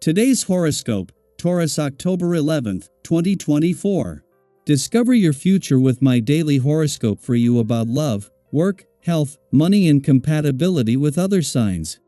Today's horoscope, Taurus October 11th, 2024. Discover your future with my daily horoscope for you about love, work, health, money and compatibility with other signs.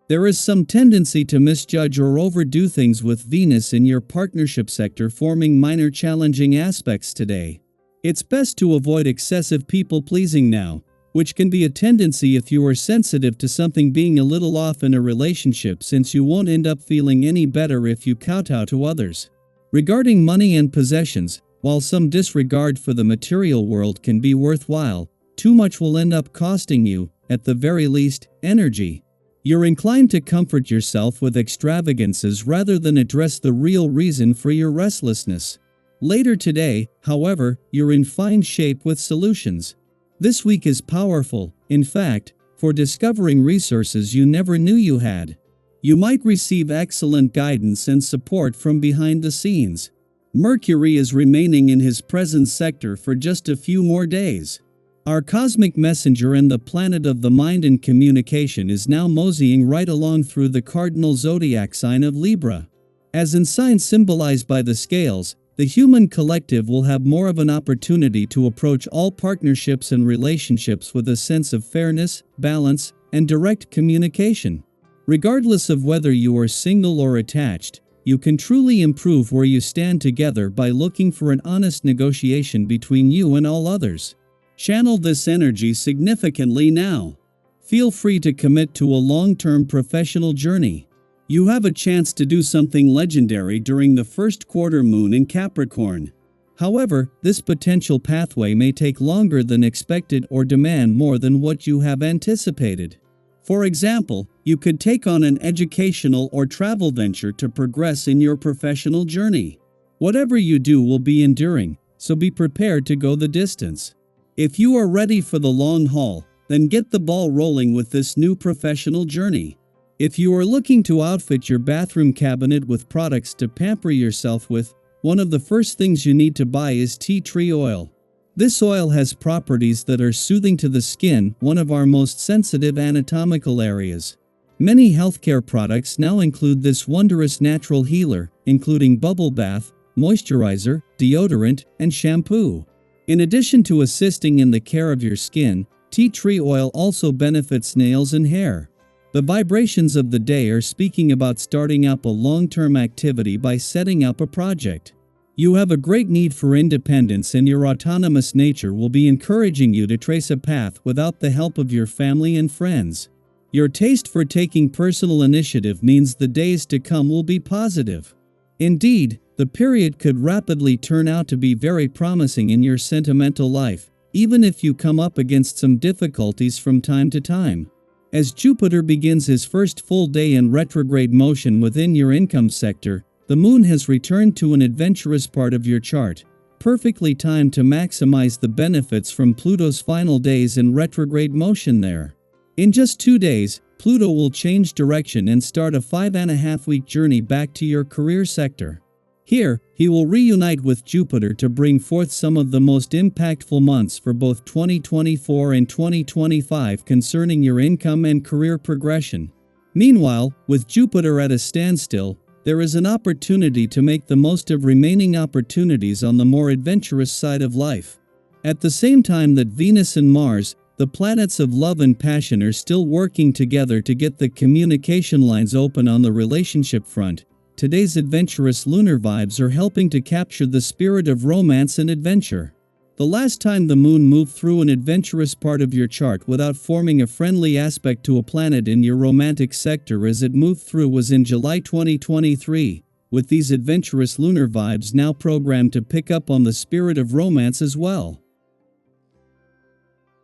There is some tendency to misjudge or overdo things with Venus in your partnership sector forming minor challenging aspects today. It's best to avoid excessive people-pleasing now, which can be a tendency if you are sensitive to something being a little off in a relationship, since you won't end up feeling any better if you kowtow to others. Regarding money and possessions, while some disregard for the material world can be worthwhile, too much will end up costing you, at the very least, energy. You're inclined to comfort yourself with extravagances rather than address the real reason for your restlessness. Later today, however, you're in fine shape with solutions. This week is powerful, in fact, for discovering resources you never knew you had. You might receive excellent guidance and support from behind the scenes. Mercury is remaining in his present sector for just a few more days. Our cosmic messenger and the planet of the mind and communication is now moseying right along through the cardinal zodiac sign of Libra. As in signs symbolized by the scales, the human collective will have more of an opportunity to approach all partnerships and relationships with a sense of fairness, balance, and direct communication. Regardless of whether you are single or attached, you can truly improve where you stand together by looking for an honest negotiation between you and all others. Channel this energy significantly now. Feel free to commit to a long-term professional journey. You have a chance to do something legendary during the first quarter moon in Capricorn. However, this potential pathway may take longer than expected or demand more than what you have anticipated. For example, you could take on an educational or travel venture to progress in your professional journey. Whatever you do will be enduring, so be prepared to go the distance. If you are ready for the long haul, then get the ball rolling with this new professional journey. If you are looking to outfit your bathroom cabinet with products to pamper yourself with, one of the first things you need to buy is tea tree oil. This oil has properties that are soothing to the skin, one of our most sensitive anatomical areas. Many healthcare products now include this wondrous natural healer, including bubble bath, moisturizer, deodorant, and shampoo. In addition to assisting in the care of your skin, tea tree oil also benefits nails and hair. The vibrations of the day are speaking about starting up a long-term activity by setting up a project. You have a great need for independence, and your autonomous nature will be encouraging you to trace a path without the help of your family and friends. Your taste for taking personal initiative means the days to come will be positive. Indeed, the period could rapidly turn out to be very promising in your sentimental life, even if you come up against some difficulties from time to time. As Jupiter begins his first full day in retrograde motion within your income sector, the moon has returned to an adventurous part of your chart, perfectly timed to maximize the benefits from Pluto's final days in retrograde motion there. In just 2 days, Pluto will change direction and start a 5.5-week journey back to your career sector. Here, he will reunite with Jupiter to bring forth some of the most impactful months for both 2024 and 2025 concerning your income and career progression. Meanwhile, with Jupiter at a standstill, there is an opportunity to make the most of remaining opportunities on the more adventurous side of life. At the same time that Venus and Mars, the planets of love and passion, are still working together to get the communication lines open on the relationship front, today's adventurous lunar vibes are helping to capture the spirit of romance and adventure. The last time the moon moved through an adventurous part of your chart without forming a friendly aspect to a planet in your romantic sector as it moved through was in July 2023, with these adventurous lunar vibes now programmed to pick up on the spirit of romance as well.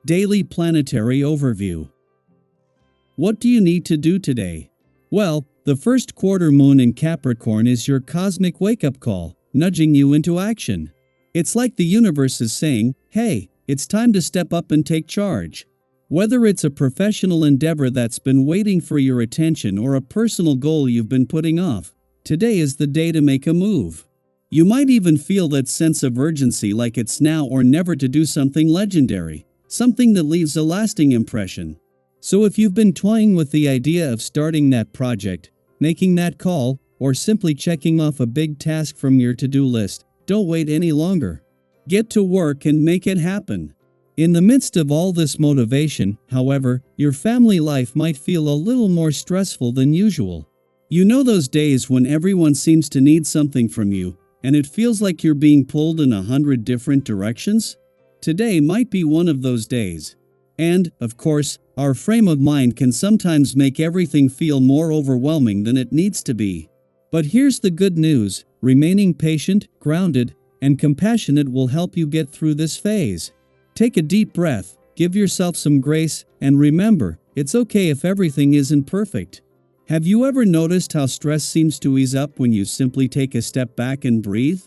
Daily Planetary Overview. What do you need to do today? Well, the first quarter moon in Capricorn is your cosmic wake-up call, nudging you into action. It's like the universe is saying, hey, it's time to step up and take charge. Whether it's a professional endeavor that's been waiting for your attention or a personal goal you've been putting off, today is the day to make a move. You might even feel that sense of urgency, like it's now or never to do something legendary, something that leaves a lasting impression. So if you've been toying with the idea of starting that project, making that call, or simply checking off a big task from your to-do list. Don't wait any longer. Get to work and make it happen. In the midst of all this motivation, however, your family life might feel a little more stressful than usual. You know those days when everyone seems to need something from you, and it feels like you're being pulled in 100 different directions? Today might be one of those days. And, of course, our frame of mind can sometimes make everything feel more overwhelming than it needs to be. But here's the good news: remaining patient, grounded, and compassionate will help you get through this phase. Take a deep breath, give yourself some grace, and remember, it's okay if everything isn't perfect. Have you ever noticed how stress seems to ease up when you simply take a step back and breathe?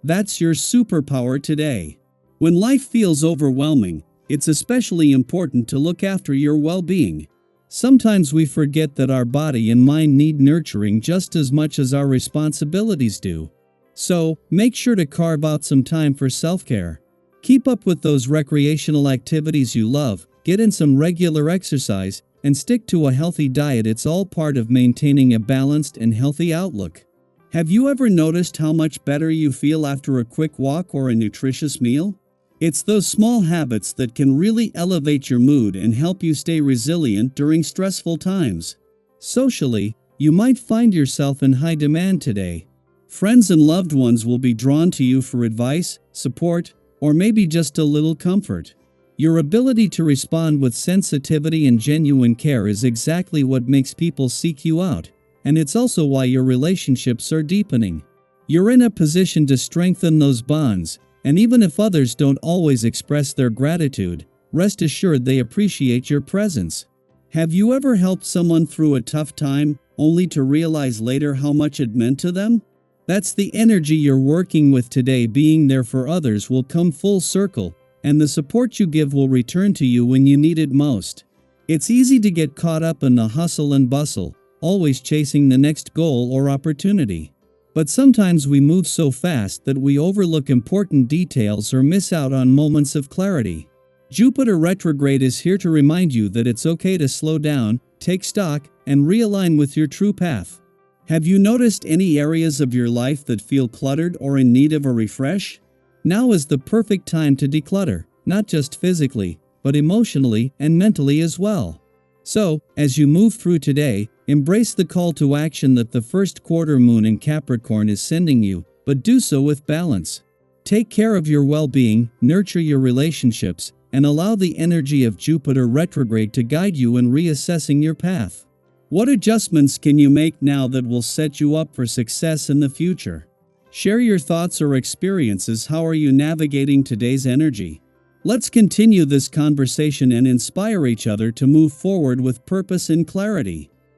That's your superpower today. When life feels overwhelming, it's especially important to look after your well-being. Sometimes we forget that our body and mind need nurturing just as much as our responsibilities do. So, make sure to carve out some time for self-care. Keep up with those recreational activities you love, get in some regular exercise, and stick to a healthy diet. It's all part of maintaining a balanced and healthy outlook. Have you ever noticed how much better you feel after a quick walk or a nutritious meal? It's those small habits that can really elevate your mood and help you stay resilient during stressful times. Socially, you might find yourself in high demand today. Friends and loved ones will be drawn to you for advice, support, or maybe just a little comfort. Your ability to respond with sensitivity and genuine care is exactly what makes people seek you out, and it's also why your relationships are deepening. You're in a position to strengthen those bonds, and even if others don't always express their gratitude, rest assured they appreciate your presence. Have you ever helped someone through a tough time, only to realize later how much it meant to them? That's the energy you're working with today. Being there for others will come full circle, and the support you give will return to you when you need it most. It's easy to get caught up in the hustle and bustle, always chasing the next goal or opportunity. But sometimes we move so fast that we overlook important details or miss out on moments of clarity. Jupiter retrograde is here to remind you that it's okay to slow down, take stock, and realign with your true path. Have you noticed any areas of your life that feel cluttered or in need of a refresh? Now is the perfect time to declutter, not just physically, but emotionally and mentally as well. So, as you move through today, embrace the call to action that the first quarter moon in Capricorn is sending you, but do so with balance. Take care of your well-being, nurture your relationships, and allow the energy of Jupiter retrograde to guide you in reassessing your path. What adjustments can you make now that will set you up for success in the future? Share your thoughts or experiences. How are you navigating today's energy? Let's continue this conversation and inspire each other to move forward with purpose and clarity.